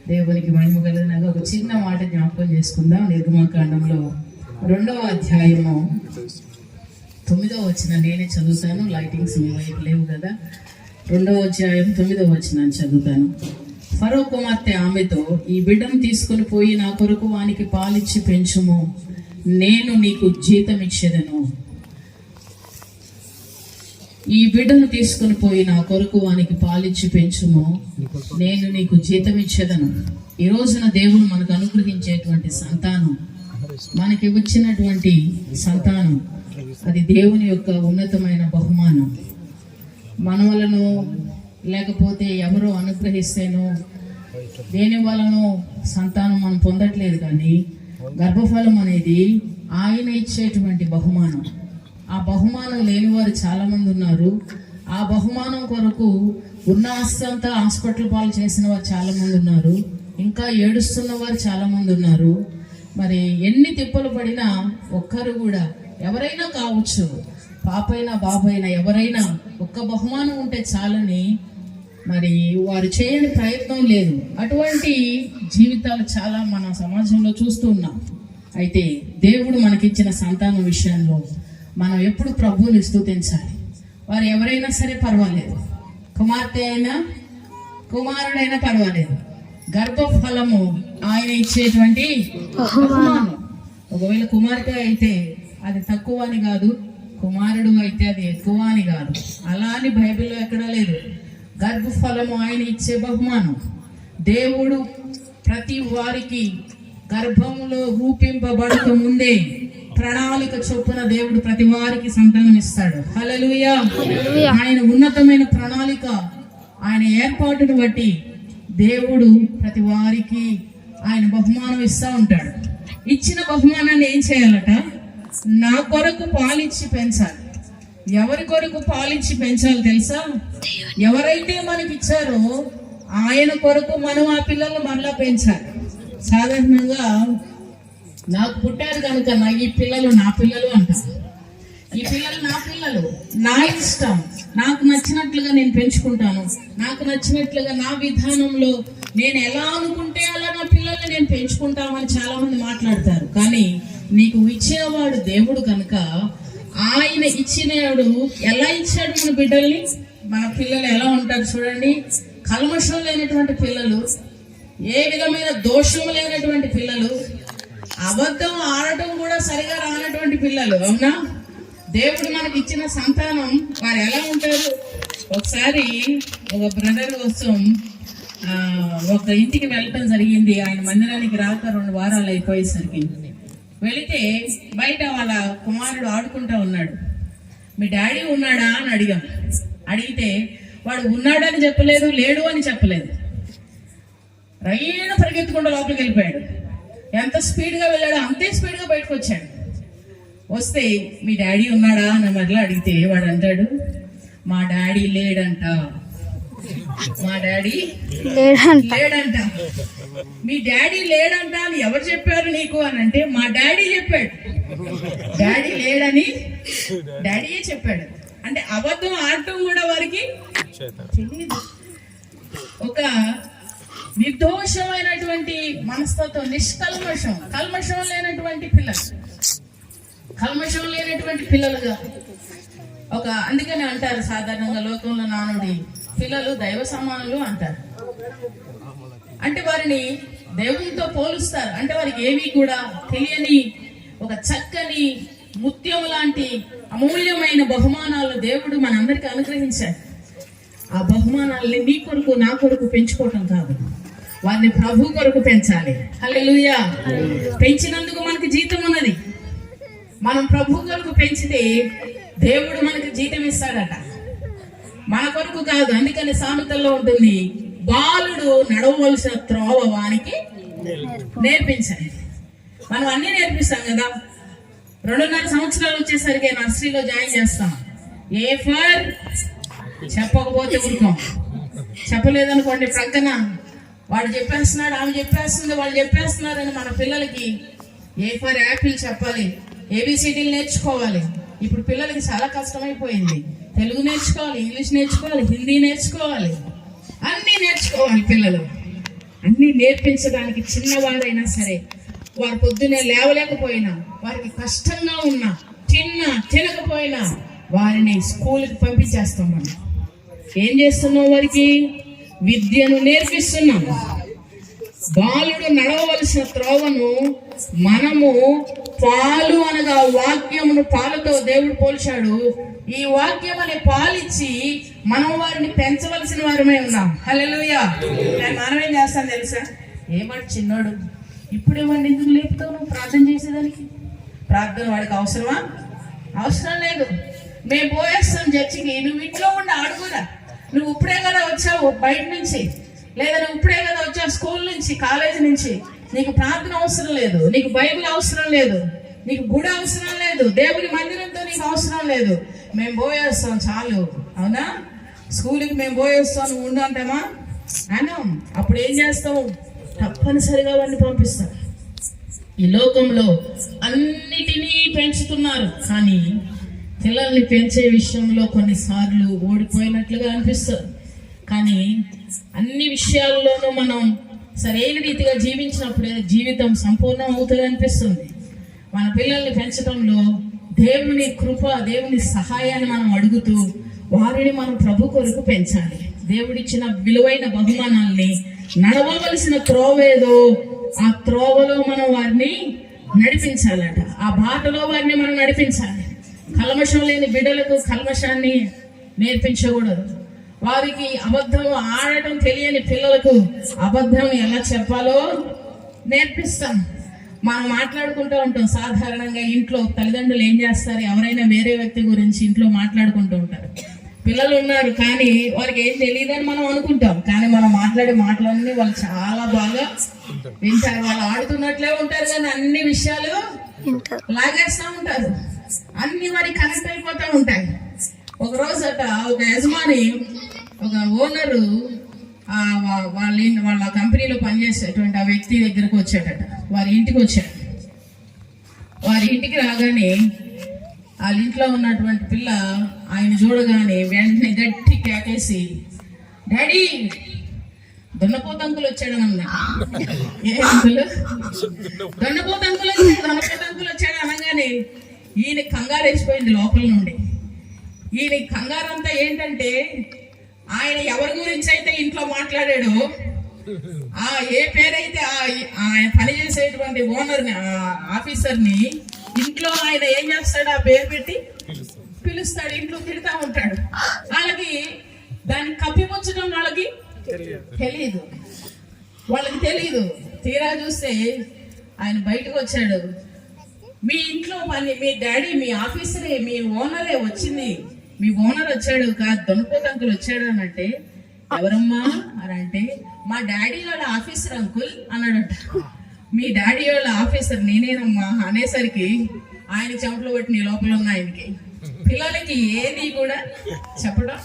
దేవునికి మహిమ కలుగునగా. ఒక చిన్న మాట జ్ఞాపకం చేసుకుందాం. నిర్గమకాండంలో 2వ అధ్యాయము 9వ వచనం నేనే చదువుతాను. లైటింగ్స్ మీ వైపు లేవు కదా. 2వ అధ్యాయం 9వ వచనం చదువుతాను. ఫరో కుమార్తె ఆమెతో, ఈ బిడ్డను తీసుకుని పోయి నా కొరకు వానికి పాలిచ్చి పెంచుము, నేను నీకు జీతం ఇచ్చేదను. ఈ బిడ్డను తీసుకుని పోయి నా కొరకు వానికి పాలిచ్చి పెంచుము, నేను నీకు జీతం ఇచ్చేదను. ఈ రోజున దేవుడు మనకు అనుగ్రహించేటువంటి సంతానం, మనకి వచ్చినటువంటి సంతానం, అది దేవుని యొక్క ఉన్నతమైన బహుమానం. మన వలన లేకపోతే ఎవరో అనుగ్రహిస్తేనో దేని వలన సంతానం మనం పొందట్లేదు, కానీ గర్భఫలం అనేది ఆయన ఇచ్చేటువంటి బహుమానం. ఆ బహుమానం లేని వారు చాలా మంది ఉన్నారు. ఆ బహుమానం కొరకు ఉన్న ఆస్తంతా హాస్పిటల్ పాలు చేసిన వారు చాలా మంది ఉన్నారు. ఇంకా ఏడుస్తున్న వారు చాలా మంది ఉన్నారు. మరి ఎన్ని తిప్పలు పడినా ఒక్కరు కూడా, ఎవరైనా కావచ్చు, పాపైనా బాబైనా ఎవరైనా, ఒక్క బహుమానం ఉంటే చాలని మరి వారు చేయని ప్రయత్నం లేదు. అటువంటి జీవితాలు చాలా మన సమాజంలో చూస్తూ ఉన్నాం. అయితే దేవుడు మనకిచ్చిన సంతానం విషయంలో మనం ఎప్పుడు ప్రభువుని స్తుతించాలి. వారు ఎవరైనా సరే పర్వాలేదు, కుమార్తె అయినా కుమారుడైనా పర్వాలేదు. గర్భఫలము ఆయన ఇచ్చేటువంటి బహుమానం. ఒకవేళ కుమార్తె అయితే అది తక్కువ అని కాదు, కుమారుడు అయితే అది ఎక్కువ అని కాదు. అలా అని బైబిల్లో ఎక్కడా లేదు. గర్భఫలము ఆయన ఇచ్చే బహుమానం. దేవుడు ప్రతి వారికి గర్భంలో రూపింపబడక ముందే ప్రణాళిక చొప్పున దేవుడు ప్రతి వారికి సంతానం ఇస్తాడు. హల్లెలూయా. ఆయన ఉన్నతమైన ప్రణాళిక, ఆయన ఏర్పాటును బట్టి దేవుడు ప్రతి వారికి ఆయన బహుమానం ఇస్తూ ఉంటాడు. ఇచ్చిన బహుమానాన్ని ఏం చేయాలట? నా కొరకు పాలిచ్చి పెంచాలి. ఎవరి కొరకు పాలిచ్చి పెంచాలి తెలుసా? ఎవరైతే మనకి ఇచ్చారో ఆయన కొరకు మనం ఆ పిల్లల్ని మరలా పెంచాలి. సాధారణంగా నాకు పుట్టారు కనుక ఈ పిల్లలు నా పిల్లలు అంటారు. ఈ పిల్లలు నా పిల్లలు, నా ఇష్టం, నాకు నచ్చినట్లుగా నేను పెంచుకుంటాను. నాకు నచ్చినట్లుగా నా విధానంలో నేను ఎలా అనుకుంటే అలా నా పిల్లల్ని నేను పెంచుకుంటామని చాలా మంది మాట్లాడతారు. కానీ నీకు ఇచ్చేవాడు దేవుడు కనుక ఆయన ఇచ్చినాడు. ఎలా ఇచ్చాడు మన బిడ్డల్ని? మన పిల్లలు ఎలా ఉంటారు చూడండి. కల్మషం లేనటువంటి పిల్లలు, ఏ విధమైన దోషం లేనటువంటి పిల్లలు, అబద్ధం ఆడటం కూడా సరిగా రానటువంటి పిల్లలు. అవునా? దేవుడు మనకి ఇచ్చిన సంతానం వారు ఎలా ఉంటారు? ఒకసారి ఒక బ్రదర్ కోసం ఒక ఇంటికి వెళ్ళటం జరిగింది. ఆయన మందిరానికి రాక 2 వారాలు అయిపోయేసరికి వెళితే బయట వాళ్ళ కుమారుడు ఆడుకుంటా ఉన్నాడు. మీ డాడీ ఉన్నాడా అని అడిగాం. అడిగితే వాడు ఉన్నాడని చెప్పలేదు, లేడు అని చెప్పలేదు. రైన పరిగెత్తుకుంటూ లోపలికి వెళ్ళిపోయాడు. ఎంత స్పీడ్గా వెళ్ళాడో అంతే స్పీడ్గా బయటకు వచ్చాడు. వస్తే మీ డాడీ ఉన్నాడా అని మరలా అడిగితే వాడు అంటాడు, మా డాడీ లేడంట, మా డాడీ లేడంట. మీ డాడీ లేడంట అని ఎవరు చెప్పారు నీకు అని అంటే, మా డాడీ చెప్పాడు. డాడీ లేడని డాడీయే చెప్పాడు. అంటే అబద్ధం ఆడటం కూడా వారికి తెలియదు. ఒక నిర్దోషమైనటువంటి మనస్తత్వం, నిష్కల్మషం, కల్మషం లేనటువంటి పిల్లలు, కల్మషం లేనటువంటి పిల్లలుగా అందుకని అంటారు సాధారణంగా లోకంలో నానుడి, పిల్లలు దైవ సమానులు అంటారు. అంటే వారిని దేవునితో పోలుస్తారు. అంటే వారికి ఏమీ కూడా తెలియని ఒక చక్కని ముత్యం లాంటి అమూల్యమైన బహుమానాలు దేవుడు మనందరికీ అనుగ్రహించారు. ఆ బహుమానాల్ని నీ కొరకు నా కొరకు పెంచుకోవటం కాదు, వారిని ప్రభు కొరకు పెంచాలి. హల్లెలూయా. పెంచినందుకు మనకు జీతం ఉన్నది. మనం ప్రభు కొరకు పెంచితే దేవుడు మనకు జీతం ఇస్తాడట, మన కొరకు కాదు. అందుకని సామెతల్లో ఉంటుంది, బాలుడు నడవలసిన త్రోవ వానికి నేర్పించాలి. మనం అన్ని నేర్పిస్తాం కదా. 2.5 సంవత్సరాలు వచ్చేసరికి నర్సరీలో జాయిన్ చేస్తాం. ఏ ఫర్ చెప్పకపోతే ఊరుకోం. చెప్పలేదనుకోండి, ప్రక్కన వాడు చెప్పేస్తున్నాడు, ఆమె చెప్పేస్తుంది, వాళ్ళు చెప్పేస్తున్నారని మన పిల్లలకి ఏ ఫర్ యాపిల్ చెప్పాలి, ఏబిసిడీలు నేర్చుకోవాలి. ఇప్పుడు పిల్లలకి చాలా కష్టమైపోయింది. తెలుగు నేర్చుకోవాలి, ఇంగ్లీష్ నేర్చుకోవాలి, హిందీ నేర్చుకోవాలి, అన్నీ నేర్చుకోవాలి పిల్లలు. అన్ని నేర్పించడానికి చిన్నవారైనా సరే, వారు పొద్దునే లేవలేకపోయినా, వారికి కష్టంగా ఉన్నా, తినకపోయినా వారిని స్కూల్కి పంపించేస్తాం. మనం ఏం చేస్తున్నాం? వారికి విద్యను నేర్పిస్తున్నాం. బాలుడు నడవవలసిన త్రోవను మనము పాలు అనగా వాక్యమును పాలతో దేవుడు పోల్చాడు. ఈ వాక్యం అనే పాలిచ్చి మనం వారిని పెంచవలసిన వారమే ఉన్నాం. హల్లెలూయా. మనం ఏం చేస్తాం తెలుసా? ఏమంటే చిన్నోడు ఇప్పుడే వాడిని ఎందుకు లేపుతావు? నువ్వు ప్రార్థన చేసేదానికి ప్రార్థన వాడికి అవసరమా? అవసరం లేదు. మేము పోయేస్తాం చర్చికి, నువ్వు ఇంట్లో ఉండి ఆడుకోరా. నువ్వు ఇప్పుడే కదా వచ్చావు బయట నుంచి, లేదా నువ్వు ఇప్పుడే కదా వచ్చావు స్కూల్ నుంచి, కాలేజీ నుంచి. నీకు ప్రార్థన అవసరం లేదు, నీకు బైబిల్ అవసరం లేదు, నీకు గుడి అవసరం లేదు, దేవుని మందిరంతో నీకు అవసరం లేదు. మేము పోయేస్తాం చాలు. అవునా? స్కూల్కి మేము పోయేస్తాం, నువ్వు ఉండు అంటామా? అన్నాం. అప్పుడు ఏం చేస్తావు? తప్పనిసరిగా వాడిని పంపిస్తాం. ఈ లోకంలో అన్నిటినీ పెంచుతున్నారు, కానీ పిల్లల్ని పెంచే విషయంలో కొన్నిసార్లు ఓడిపోయినట్లుగా అనిపిస్తుంది. కానీ అన్ని విషయాల్లోనూ మనం సరైన రీతిగా జీవించినప్పుడే జీవితం సంపూర్ణం అవుతుంది అనిపిస్తుంది. మన పిల్లల్ని పెంచడంలో దేవుని కృప, దేవుని సహాయాన్ని మనం అడుగుతూ వారిని మనం ప్రభు కొరకు పెంచాలి. దేవుడిచ్చిన విలువైన బహుమానాల్ని, నడవవలసిన త్రోవేదో ఆ త్రోవలో మనం వారిని నడిపించాలట. ఆ బాటలో వారిని మనం నడిపించాలి. కల్మషం లేని బిడ్డలకు కల్మషాన్ని నేర్పించకూడదు. వారికి అబద్ధం ఆడటం తెలియని పిల్లలకు అబద్ధం ఎలా చెప్పాలో నేర్పిస్తాం. మనం మాట్లాడుకుంటూ ఉంటాం సాధారణంగా ఇంట్లో. తల్లిదండ్రులు ఏం చేస్తారు? ఎవరైనా వేరే వ్యక్తి గురించి ఇంట్లో మాట్లాడుకుంటూ ఉంటారు. పిల్లలు ఉన్నారు కానీ వారికి ఏం తెలియదని మనం అనుకుంటాం, కానీ మనం మాట్లాడే మాటలన్నీ వాళ్ళు చాలా బాగా వింటారు. వాళ్ళు ఆడుతున్నట్లే ఉంటారు కానీ అన్ని విషయాలు లాగేస్తూ ఉంటారు. అన్ని వారికి కనెక్ట్ అయిపోతూ ఉంటాయి. ఒక రోజట ఒక యజమాని, ఒక ఓనరు వాళ్ళ కంపెనీలో పనిచేసేటువంటి ఆ వ్యక్తి దగ్గరకు వచ్చాడట. వారి ఇంటికి వచ్చాడు. వారి ఇంటికి రాగానే వాళ్ళ ఇంట్లో ఉన్నటువంటి పిల్ల ఆయన చూడగానే వెంటనే గట్టి కేకేసి, డాడీ దొన్నపోతంకులు వచ్చాడు అన్నా. ఏ అంకులు? దొన్నపోతంకులు వచ్చాడు అనగానే ఈయన కంగారు వేసిపోయింది లోపల నుండి. ఈయన కంగారంతా ఏంటంటే ఆయన ఎవరి గురించి అయితే ఇంట్లో మాట్లాడాడో, ఏ పేరైతే ఆయన పనిచేసేటువంటి ఓనర్ని, ఆఫీసర్ని ఇంట్లో ఆయన ఏం చేస్తాడు? ఆ పేరు పెట్టి పిలుస్తాడు, ఇంట్లో తిడతా ఉంటాడు. వాళ్ళకి దాన్ని కప్పిపుచ్చడం వాళ్ళకి తెలియదు. తీరా చూస్తే ఆయన బయటకు వచ్చాడు. మీ ఇంట్లో మీ డాడీ, మీ ఆఫీసరే, మీ ఓనరే వచ్చింది, మీ ఓనర్ వచ్చాడు కాదు, దొనపోతంకులు వచ్చాడు అని అంటే, ఎవరమ్మా అని అంటే, మా డాడీ వాళ్ళ ఆఫీసర్ అంకుల్ అన్నాడట. మీ డాడీ వాళ్ళ ఆఫీసర్ నేనేనమ్మా అనేసరికి ఆయన చెమటలు పట్టిన లోపల ఉన్న ఆయనకి. పిల్లలకి ఏది కూడా చెప్పడం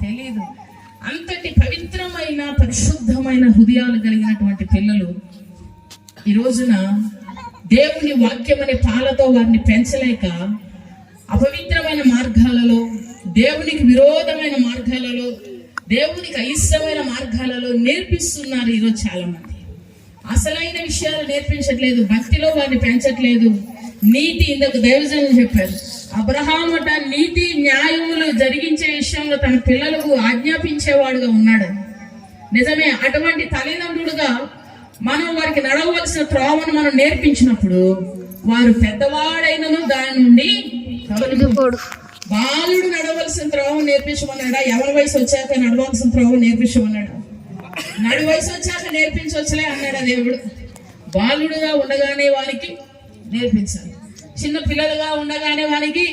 తెలీదు. అంతటి పవిత్రమైన పరిశుద్ధమైన హృదయాలు కలిగినటువంటి పిల్లలు ఈ రోజున దేవుని వాక్యం అనే పాలతో వారిని పెంచలేక అపవిత్రమైన మార్గాలలో, దేవునికి విరోధమైన మార్గాలలో, దేవునికి అయిష్టమైన మార్గాలలో నేర్పిస్తున్నారు ఈరోజు చాలా మంది. అసలైన విషయాలు నేర్పించట్లేదు, భక్తిలో వారిని పెంచట్లేదు. నీతి, ఇందుకు దైవజనులు చెప్పారు, అబ్రహామట నీతి న్యాయములు జరిగించే విషయంలో తన పిల్లలకు ఆజ్ఞాపించేవాడుగా ఉన్నాడు. నిజమే. అటువంటి తల్లిదండ్రులుగా మనం వారికి నడవలసిన త్రోవను మనం నేర్పించినప్పుడు వారు పెద్దవాడైనను దాని నుండి బాలుడు నడవలసిన త్రోవను నేర్పించమన్నాడా? ఎవరి వయసు వచ్చాక నడవలసిన త్రోవను నేర్పించమన్నాడు? నడి వయసు వచ్చాక నేర్పించవచ్చులే అన్నాడు దేవుడు. బాలుడుగా ఉండగానే వారికి నేర్పించాలి, చిన్న పిల్లలుగా ఉండగానే వారికి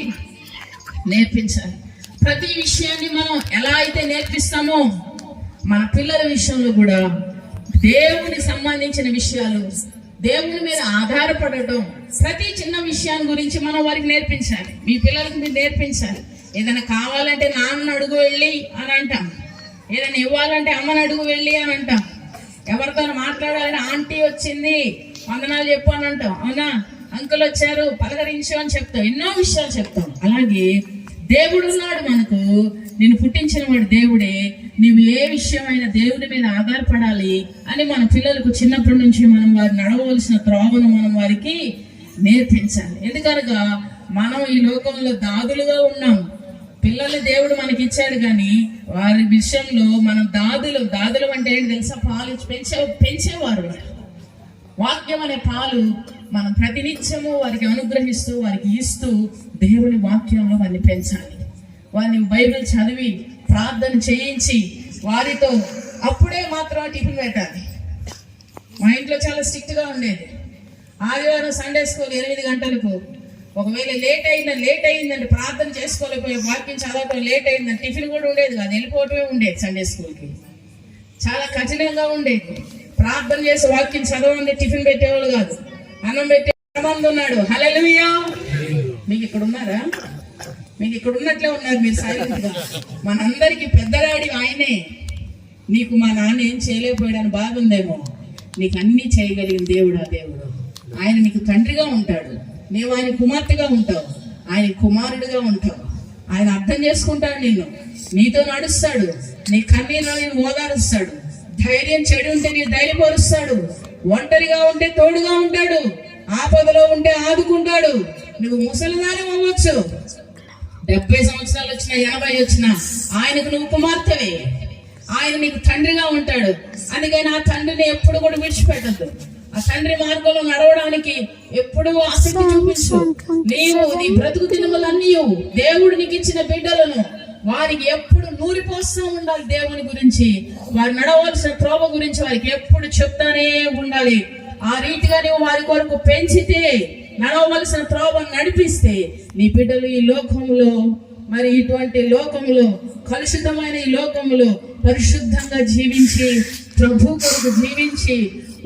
నేర్పించాలి. ప్రతి విషయాన్ని మనం ఎలా అయితే నేర్పిస్తామో మన పిల్లల విషయంలో కూడా దేవునికి సంబంధించిన విషయాలు, దేవుని మీద ఆధారపడటం, ప్రతి చిన్న విషయాన్ని గురించి మనం వారికి నేర్పించాలి. మీ పిల్లలకు మీరు నేర్పించాలి. ఏదైనా కావాలంటే నాన్న అడుగు వెళ్ళి అని అంటాం, ఏదైనా ఇవ్వాలంటే అమ్మని అడుగు వెళ్ళి అని అంటాం, ఎవరితో మాట్లాడాలంటే ఆంటీ వచ్చింది వందనాలు చెప్పు అని అంటాం, అవునా, అంకుల్ వచ్చారు పలకరించు అని చెప్తాం, ఎన్నో విషయాలు చెప్తాం. అలాగే దేవుడు ఉన్నాడు మనకు, నిన్ను పుట్టించిన వాడు దేవుడే, నువ్వు ఏ విషయమైనా దేవుని మీద ఆధారపడాలి అని మన పిల్లలకు చిన్నప్పటి నుంచి మనం వారి నడవలసిన త్రోవను మనం వారికి నేర్పించాలి. ఎందుకనగా మనం ఈ లోకంలో దాదులుగా ఉన్నాం. పిల్లలు దేవుడు మనకి ఇచ్చాడు, కానీ వారి విషయంలో మనం దాదులు అంటే ఏంటి తెలుసా? పాలు పెంచేవారు. వాక్యం అనే పాలు మనం ప్రతినిత్యము వారికి అనుగ్రహిస్తూ వారికి ఇస్తూ దేవుని వాక్యంలో వారిని పెంచాలి. వారిని బైబిల్ చదివి ప్రార్థన చేయించి వారితో అప్పుడే మాత్రం టిఫిన్ పెట్టాలి. మా ఇంట్లో చాలా స్ట్రిక్ట్గా ఉండేది. ఆదివారం సండే స్కూల్ 8 గంటలకు. ఒకవేళ లేట్ అయిందంటే ప్రార్థన చేసుకోలేకపోయే, వాక్యం చదవటం లేట్ అయిందంటే టిఫిన్ కూడా ఉండేది కాదు, వెళ్ళిపోవటమే ఉండేది. సండే స్కూల్కి చాలా కఠినంగా ఉండేది. ప్రార్థన చేసి వాక్యం చదవండి, టిఫిన్ పెట్టేవాళ్ళు కాదు. అన్నం పెట్టే మంది ఉన్నాడు. హల్లెలూయా. మీకు ఇక్కడ ఉన్నారా? మీకు ఇక్కడ ఉన్నట్లే ఉన్నారు మీరు సైలెంట్ గా. మనందరికి పెద్దరాడి ఆయనే. నీకు మా నాన్న ఏం చేయలేకపోయాడని బాధ ఉందేమో, నీకు అన్ని చేయగలిగిన దేవుడు ఆ దేవుడు. ఆయన నీకు తండ్రిగా ఉంటాడు, నీవు ఆయన కుమార్తెగా ఉంటావు, ఆయన కుమారుడిగా ఉంటావు. ఆయన అర్థం చేసుకుంటాడు నిన్ను, నీతో నడుస్తాడు, నీ కన్నీళ్ళని ఓదారుస్తాడు. ధైర్యం చెడు ఉంటే నీ ధైర్యపరుస్తాడు. ఒంటరిగా ఉంటే తోడుగా ఉంటాడు. ఆపదలో ఉంటే ఆదుకుంటాడు. నువ్వు ముసలిదాని అవ్వచ్చు, 70 సంవత్సరాలు వచ్చినా 80 వచ్చినా ఆయనకు నువ్వు కుమార్తెవే. ఆయన నీకు తండ్రిగా ఉంటాడు. అందుకని ఆ తండ్రిని ఎప్పుడు కూడా విడిచిపెట్టద్దు. ఆ తండ్రి మార్గంలో నడవడానికి ఎప్పుడు ఆసక్తి చూపించు. నీ బ్రతుకు దినములన్నీ దేవుడు నీకు ఇచ్చిన బిడ్డలను వారికి ఎప్పుడు నూరిపోస్తూ ఉండాలి. దేవుని గురించి, వారు నడవలసిన త్రోవ గురించి వారికి ఎప్పుడు చెప్తానే ఉండాలి. ఆ రీతిగా నువ్వు వారి కొరకు పెంచితే, నడవలసిన త్రోవను నడిపిస్తే, నీ బిడ్డలు ఈ లోకంలో, మరి ఇటువంటి లోకంలో, కలుషితమైన ఈ లోకంలో పరిశుద్ధంగా జీవించి, ప్రభు కొరకు జీవించి,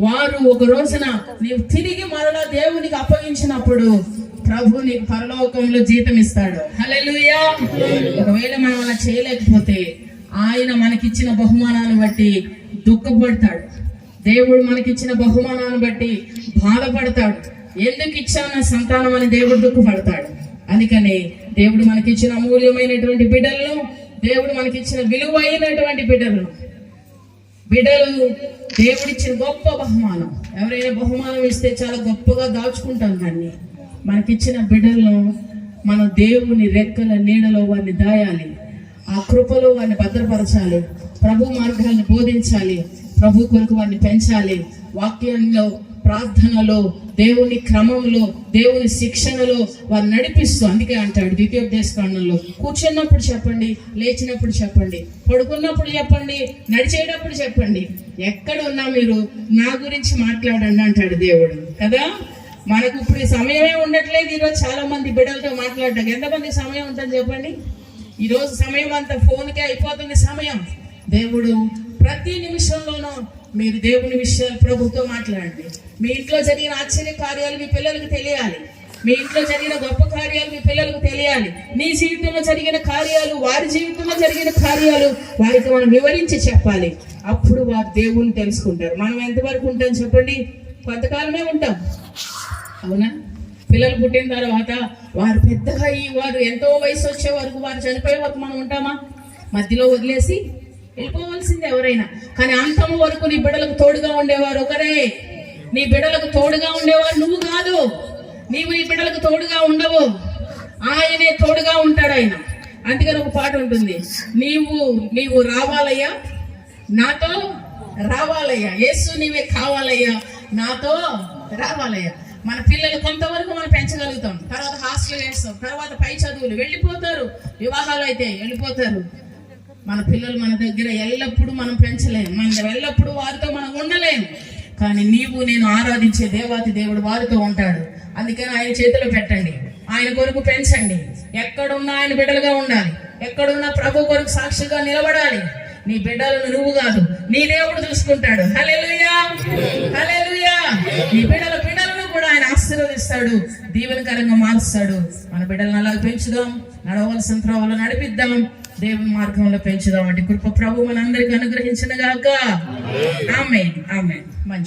వారు ఒక రోజున నీవు తిరిగి మరలా దేవునికి అప్పగించినప్పుడు ప్రభు నీకు పరలోకంలో జీతం ఇస్తాడు. హల్లెలూయా. ఒకవేళ మనం అలా చేయలేకపోతే ఆయన మనకిచ్చిన బహుమానాన్ని బట్టి దుఃఖపడతాడు. దేవుడు మనకిచ్చిన బహుమానాన్ని బట్టి బాధపడతాడు. ఎందుకు ఇచ్చాన సంతానం అని దేవుడు దుఃఖపడతాడు. అందుకని దేవుడు మనకిచ్చిన అమూల్యమైనటువంటి బిడ్డలను, దేవుడు మనకిచ్చిన విలువైనటువంటి బిడ్డలు దేవుడిచ్చిన గొప్ప బహుమానం. ఎవరైనా బహుమానం ఇస్తే చాలా గొప్పగా దాచుకుంటాం. దాన్ని మనకిచ్చిన బిడ్డలను మన దేవుని రెక్కల నీడలో వారిని దాయాలి. ఆ కృపలో వారిని భద్రపరచాలి. ప్రభు మార్గాలను బోధించాలి. ప్రభు కొరకు వారిని పెంచాలి. వాక్యంలో, ప్రార్థనలో, దేవుని క్రమంలో, దేవుని శిక్షణలో వారు నడిపిస్తూ. అందుకే అంటాడు ద్వితీయోపదేశకాండంలో, కూర్చున్నప్పుడు చెప్పండి, లేచినప్పుడు చెప్పండి, పడుకున్నప్పుడు చెప్పండి, నడిచేటప్పుడు చెప్పండి, ఎక్కడ ఉన్నా మీరు నా గురించి మాట్లాడండి అంటాడు దేవుడు కదా. మనకు ఇప్పుడు సమయమే ఉండట్లేదు. ఈరోజు చాలా మంది బిడ్డలతో మాట్లాడటం. ఎంతమంది సమయం ఉంటుంది చెప్పండి? ఈరోజు సమయం అంతా ఫోన్కే అయిపోతుంది సమయం. దేవుడు ప్రతి నిమిషంలోనూ మీరు దేవుని విషయాలు ప్రభుతో మాట్లాడండి. మీ ఇంట్లో జరిగిన ఆశ్చర్య కార్యాలు మీ పిల్లలకు తెలియాలి. మీ ఇంట్లో జరిగిన గొప్ప కార్యాలు మీ పిల్లలకు తెలియాలి. నీ జీవితంలో జరిగిన కార్యాలు, వారి జీవితంలో జరిగిన కార్యాలు వారికి మనం వివరించి చెప్పాలి. అప్పుడు వారు దేవుని తెలుసుకుంటారు. మనం ఎంతవరకు ఉంటాం చెప్పండి? కొంతకాలమే ఉంటాం, అవునా? పిల్లలు పుట్టిన తర్వాత వారు పెద్దగా వారు ఎంతో వయసు వచ్చే వరకు, వారు చనిపోయే వరకు మనం ఉంటామా? మధ్యలో వదిలేసి వెళ్ళిపోవాల్సింది ఎవరైనా. కానీ అంతము వరకు నీ బిడ్డలకు తోడుగా ఉండేవారు ఒకరే. నీ బిడ్డలకు తోడుగా ఉండేవారు నువ్వు కాదు. నీవు నీ బిడ్డలకు తోడుగా ఉండవు, ఆయనే తోడుగా ఉంటాడు ఆయన. అందుకని ఒక పాట ఉంటుంది, నీవు రావాలయ్యా, నాతో రావాలయ్యా, యేసు నీవే కావాలయ్యా, నాతో రావాలయ్యా. మన పిల్లలు కొంతవరకు మనం పెంచగలుగుతాం, తర్వాత హాస్టల్ వేస్తాం, తర్వాత పై చదువులు వెళ్ళిపోతారు, వివాహాలు అయితే వెళ్ళిపోతారు. మన పిల్లలు మన దగ్గర ఎల్లప్పుడూ మనం పెంచలేము, మన ఎల్లప్పుడూ వారితో మనం ఉండలేము. కానీ నేను ఆరాధించే దేవాతి దేవుడు వారితో ఉంటాడు. అందుకని ఆయన చేతిలో పెట్టండి, ఆయన కొరకు పెంచండి. ఎక్కడున్నా ఆయన బిడ్డలుగా ఉండాలి, ఎక్కడున్నా ప్రభు కొరకు సాక్షిగా నిలబడాలి. నీ బిడ్డలను నువ్వు కాదు, నీ దేవుడు చూసుకుంటాడు. హల్లెలూయా, హల్లెలూయా. నీ బిడ్డలను కూడా ఆయన ఆశీర్వదిస్తాడు, దీవెనకరంగా మారుస్తాడు. మన బిడ్డలను అలాగే పెంచుదాం, నడవలసిన త్రోవలో నడిపిద్దాం, దేవుని మార్గంలో పెంచుదాం. అంటే కృప ప్రభు మనందరికీ అనుగ్రహించిన గాక. ఆమేన్, ఆమేన్. మంచి